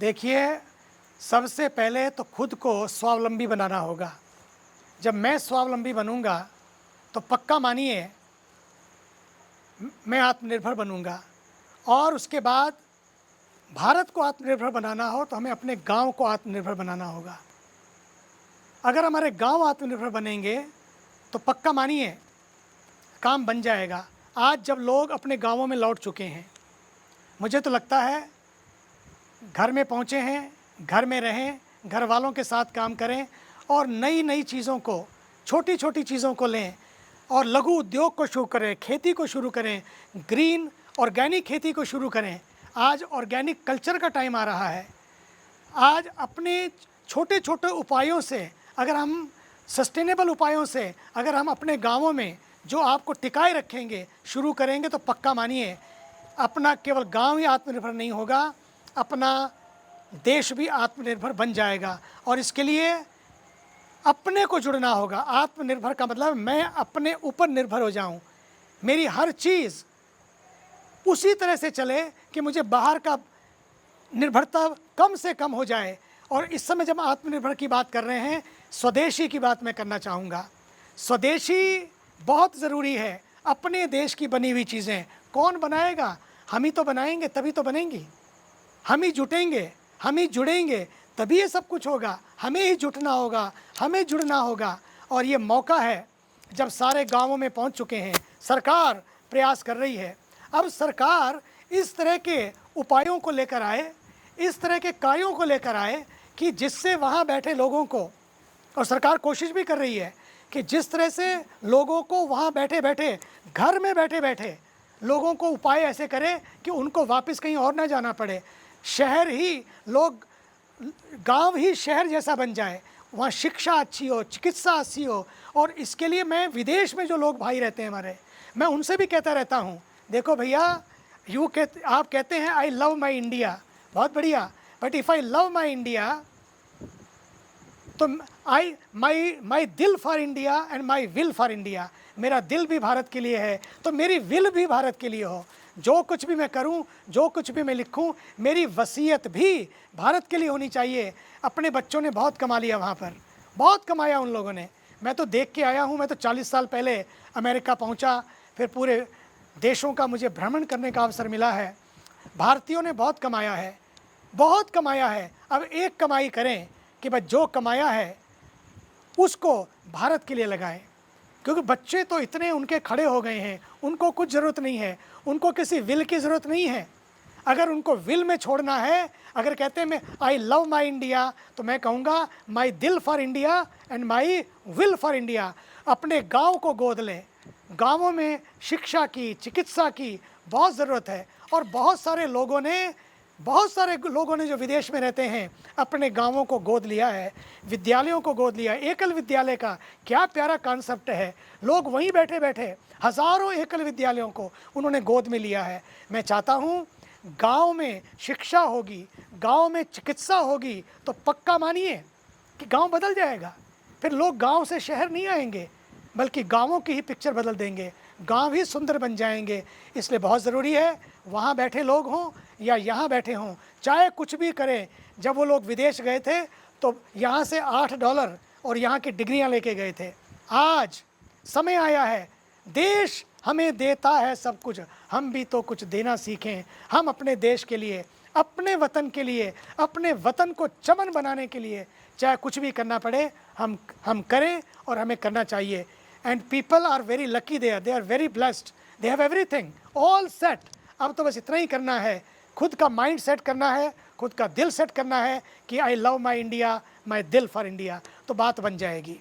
देखिए, सबसे पहले तो खुद को स्वावलंबी बनाना होगा। जब मैं स्वावलंबी बनूंगा तो पक्का मानिए मैं आत्मनिर्भर बनूंगा। और उसके बाद भारत को आत्मनिर्भर बनाना हो तो हमें अपने गांव को आत्मनिर्भर बनाना होगा। अगर हमारे गांव आत्मनिर्भर बनेंगे तो पक्का मानिए काम बन जाएगा। आज जब लोग अपने गांवों में लौट चुके हैं, मुझे तो लगता है घर में पहुंचे हैं, घर में रहें, घर वालों के साथ काम करें और नई नई चीज़ों को, छोटी छोटी चीज़ों को लें और लघु उद्योग को शुरू करें, खेती को शुरू करें, ग्रीन ऑर्गेनिक खेती को शुरू करें। आज ऑर्गेनिक कल्चर का टाइम आ रहा है। आज अपने छोटे छोटे उपायों से, अगर हम सस्टेनेबल उपायों से अगर हम अपने गांवों में जो आपको टिकाए रखेंगे, शुरू करेंगे तो पक्का मानिए अपना केवल गांव ही आत्मनिर्भर नहीं होगा, अपना देश भी आत्मनिर्भर बन जाएगा। और इसके लिए अपने को जुड़ना होगा। आत्मनिर्भर का मतलब मैं अपने ऊपर निर्भर हो जाऊं, मेरी हर चीज़ उसी तरह से चले कि मुझे बाहर का निर्भरता कम से कम हो जाए। और इस समय जब आत्मनिर्भर की बात कर रहे हैं, स्वदेशी की बात मैं करना चाहूँगा। स्वदेशी बहुत ज़रूरी है। अपने देश की बनी हुई चीज़ें कौन बनाएगा? हम ही तो बनाएंगे, तभी तो बनेंगी। हम ही जुटेंगे, हम ही जुड़ेंगे, तभी ये सब कुछ होगा। हमें ही जुटना होगा, हमें जुड़ना होगा। और ये मौका है जब सारे गांवों में पहुंच चुके हैं, सरकार प्रयास कर रही है। अब सरकार इस तरह के उपायों को लेकर आए, इस तरह के कार्यों को लेकर आए कि जिससे वहाँ बैठे लोगों को, और सरकार कोशिश भी कर रही है कि जिस तरह से लोगों को वहाँ बैठे बैठे, घर में बैठे बैठे लोगों को उपाय ऐसे करें कि उनको वापस कहीं और ना जाना पड़े। शहर ही लोग, गांव ही शहर जैसा बन जाए, वहाँ शिक्षा अच्छी हो, चिकित्सा अच्छी हो। और इसके लिए मैं विदेश में जो लोग भाई रहते हैं हमारे, मैं उनसे भी कहता रहता हूँ, देखो भैया, आप कहते हैं आई लव माई इंडिया, बहुत बढ़िया, but if I love my India तो माई दिल for India and my will for India. मेरा दिल भी भारत के लिए है तो मेरी विल भी भारत के लिए हो। जो कुछ भी मैं करूं, जो कुछ भी मैं लिखूं, मेरी वसीयत भी भारत के लिए होनी चाहिए। अपने बच्चों ने बहुत कमा लिया वहाँ पर, बहुत कमाया उन लोगों ने। मैं तो देख के आया हूँ। मैं तो 40 साल पहले अमेरिका पहुँचा, फिर पूरे देशों का मुझे भ्रमण करने का अवसर मिला है। भारतीयों ने बहुत कमाया है, बहुत कमाया है। अब एक कमाई करें कि बस जो कमाया है उसको भारत के लिए लगाएं, क्योंकि बच्चे तो इतने उनके खड़े हो गए हैं, उनको कुछ ज़रूरत नहीं है, उनको किसी विल की ज़रूरत नहीं है। अगर उनको विल में छोड़ना है, अगर कहते हैं मैं आई लव माई इंडिया, तो मैं कहूँगा माई दिल for India and my will for India. अपने गांव को गोद लें। गांवों में शिक्षा की, चिकित्सा की बहुत ज़रूरत है। और बहुत सारे लोगों ने जो विदेश में रहते हैं अपने गांवों को गोद लिया है, विद्यालयों को गोद लिया है। एकल विद्यालय का क्या प्यारा कॉन्सेप्ट है। लोग वहीं बैठे बैठे हज़ारों एकल विद्यालयों को उन्होंने गोद में लिया है। मैं चाहता हूँ गांव में शिक्षा होगी, गांव में चिकित्सा होगी तो पक्का मानिए कि गांव बदल जाएगा। फिर लोग गांव से शहर नहीं आएंगे, बल्कि गांवों की ही पिक्चर बदल देंगे, गांव ही सुंदर बन जाएंगे। इसलिए बहुत ज़रूरी है वहाँ बैठे लोग हों या यहाँ बैठे हों, चाहे कुछ भी करें। जब वो लोग विदेश गए थे तो यहाँ से $8 और यहाँ की डिग्रियाँ लेके गए थे। आज समय आया है, देश हमें देता है सब कुछ, हम भी तो कुछ देना सीखें। हम अपने देश के लिए, अपने वतन के लिए, अपने वतन को चमन बनाने के लिए चाहे कुछ भी करना पड़े, हम करें और हमें करना चाहिए। And people are very lucky, they are very blessed, they have everything all set. अब तो बस इतना ही करना है, खुद का माइंड सेट करना है, खुद का दिल सेट करना है कि आई लव माई इंडिया, माई दिल फॉर इंडिया, तो बात बन जाएगी।